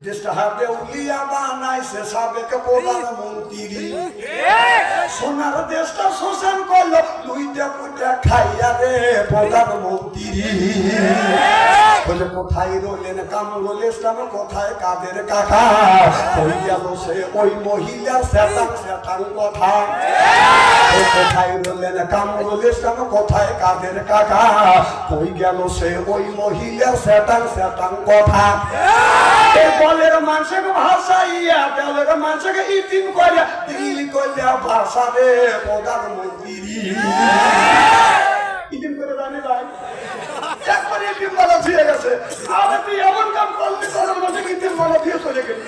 দেশটা হাতে উলিয়া বানাইছে সাবেক প্রধানমন্ত্রী সোনার দেশটা শোষণ করলো দুইটা পুইটা খাইয়া রে প্রধানমন্ত্রী বলে কোথায় রইলেন কামরুল ইসলাম কোথায় কাদের কাকা কই গেল সে ওই মহিলার সেটাং কথা কোথায় রইলেন কামরুল ইসলাম কোথায় কাদের কাকা কই গেল সে ওই মহিলার সেটাং কথা বলের মানুষকে ভাষাইয়া বেলের মানুষকে ইতিম করিয়া দিল্লি করিয়া ভাষা রে প্রধানমন্ত্রী ইতিম করে জানি ভাই একবার ইতিম বলা দিয়ে গেছে আর তুই এমন কাম করলি তোর মধ্যে ইতিম বলা দিয়ে চলে গেলি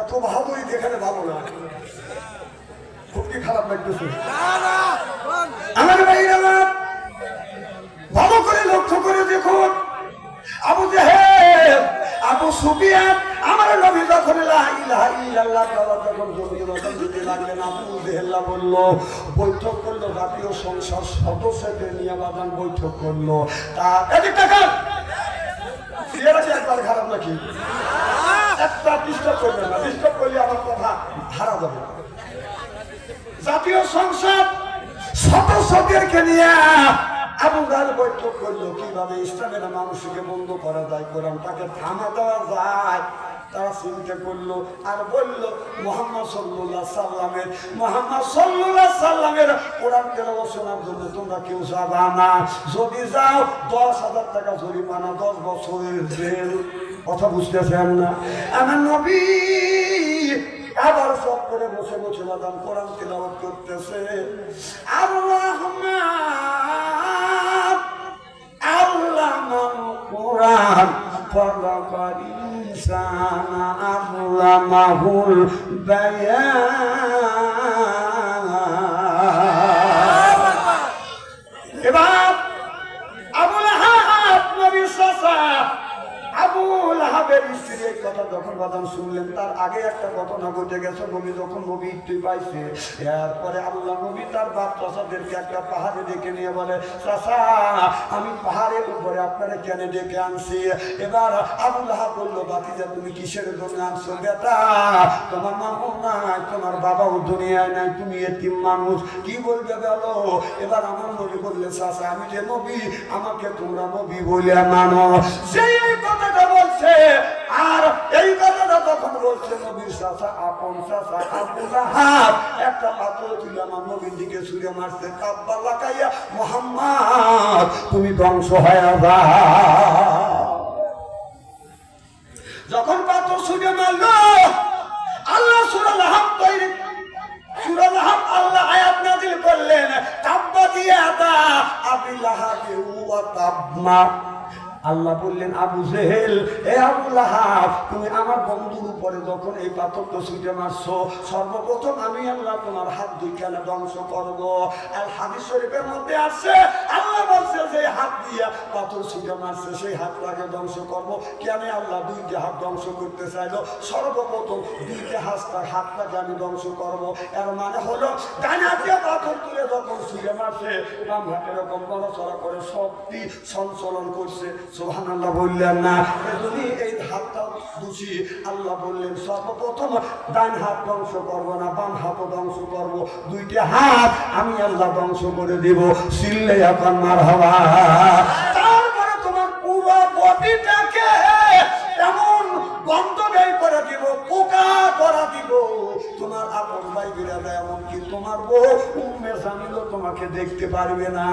এত ভালোই দেখালে ভালো না খুব কি খারাপ লাগতেছে আমার ভাইরা ভালো করে লক্ষ্য করে দেখুন আবু জাহেল আবু সুফিয়ান আমার নবী যখন লা ইলাহা ইল্লাল্লাহ যখন জমিয়ে দিতে লাগলেন আবু জাহেল বলল বৈঠক করলো জাতীয় সংসদ সদস্যদের নিয়ে বাগান বৈঠক করলো তা এদিক টাকা এরা কি একবার খারাপ নাকি একটা ডিস্টার্ব করবে না ডিস্টার্ব করলে আমার কথা হারা যাবে জাতীয় সংসদ সদস্যদেরকে নিয়ে আবু জাহেল বৈঠক করলো কিভাবে ইসলামের মানুষকে বন্ধ করা যায় কোরআন তাকে থামা দেওয়া যায় তারা চিন্তা করলো আর বলল মুহাম্মদ সাল্লাল্লাহু সাল্লামের কোরআন তেলাওয়াত শোনার জন্য তোমরা কেউ যাবা না যদি যাও 10,000 টাকা জরিমানা 10 বছরের জেল কথা বুঝতেছেন না আমার নবী আবার সব করে বসে বসে বাদাম কোরআন তেলাওয়াত করতেছে আল্লামাল কোরআন খলাকাল ইনসানা আল্লামাহুল বায়ান এবার আবু লাহাব নবীর চাচা আবু লাহাবের স্ত্রী এই কথা যখন বাদাম শুনলেন তার আগে একটা ঘটনা ঘটে গেছে নবী যখন নবী একটু পাইছে এরপরে আল্লাহ নবী তার বাপ চাচাদেরকে একটা পাহাড়ে ডেকে নিয়ে বলে চাচা আমি পাহাড়ের উপরে আপনারা কেন ডেকে আনছি এবার আবু লাহাব বললো বাতিজা তুমি কিসের জন্য আনছো বেটা তোমার মামু নাই তোমার বাবাও দুনিয়ায় নাই তুমি এতিম মানুষ কি বলবে বলো এবার আমার নবী বললে চাচা আমি যে নবী আমাকে তোমরা নবী বলে মানো সেই কথাটা বলছে আর এই কথাটা তখন বলছে নবীর চাচা আপন চাচা আবু লাহাব একটা পাথর তুলে আমার নবীর দিকে ছুঁড়ে মারছে কাব্বা লাগাইয়া মুহাম্মদ তুমি ধ্বংস হয়ে যাও যখন পাথর ছুঁড়ে মারলো আল্লাহ সূরা লাহাব তৈরি সূরা লাহাব আল্লাহ আয়াত নাযিল করলেন কাব্বা দিয়া দা আবি লাহাবে ওয়া তাবমা আল্লাহ বললেন আবু জেহেল এ আবু লাহাব তুমি আমার বন্ধুর উপরে যখন এই পাথরটা ছুঁড়ে মারছো সর্বপ্রথম আমি আল্লাহ তোমার হাত দুইখানে ধ্বংস করবো আর হাদিস শরীফের মধ্যে আছে আল্লাহ বলছে যে হাত দিয়ে পাথর ছুঁড়ে মারছে সেই হাতটাকে ধ্বংস করবো কেন আল্লাহ দুইটা হাত ধ্বংস করতে চাইলো সর্বপ্রথম দুইটা হাতটাকে আমি ধ্বংস করবো এর মানে হলো ডান হাতে পাথর তুলে যখন ছুঁড়ে মারছে বাম হাতে এরকম নড়াচড়া করে শক্তি সঞ্চালন করছে সুবহানাল্লাহ বললেন না যদি এই হাতটা দোষী আল্লাহ বললেন সর্বপ্রথম ডান হাত ধ্বংস করবো না বাম হাতও ধ্বংস করবো দুইটা হাত আমি আল্লাহ ধ্বংস করে দিব সিল্লে এখন মারহাবা তারপরে তোমার পুরো বডিটাকে এমন গন্ধ বের করে দিব পোকা করা দিব তোমার আপন ভাই বিরাদা এমনকি তোমার বউ উম্মে জামিলও তোমাকে দেখতে পারবে না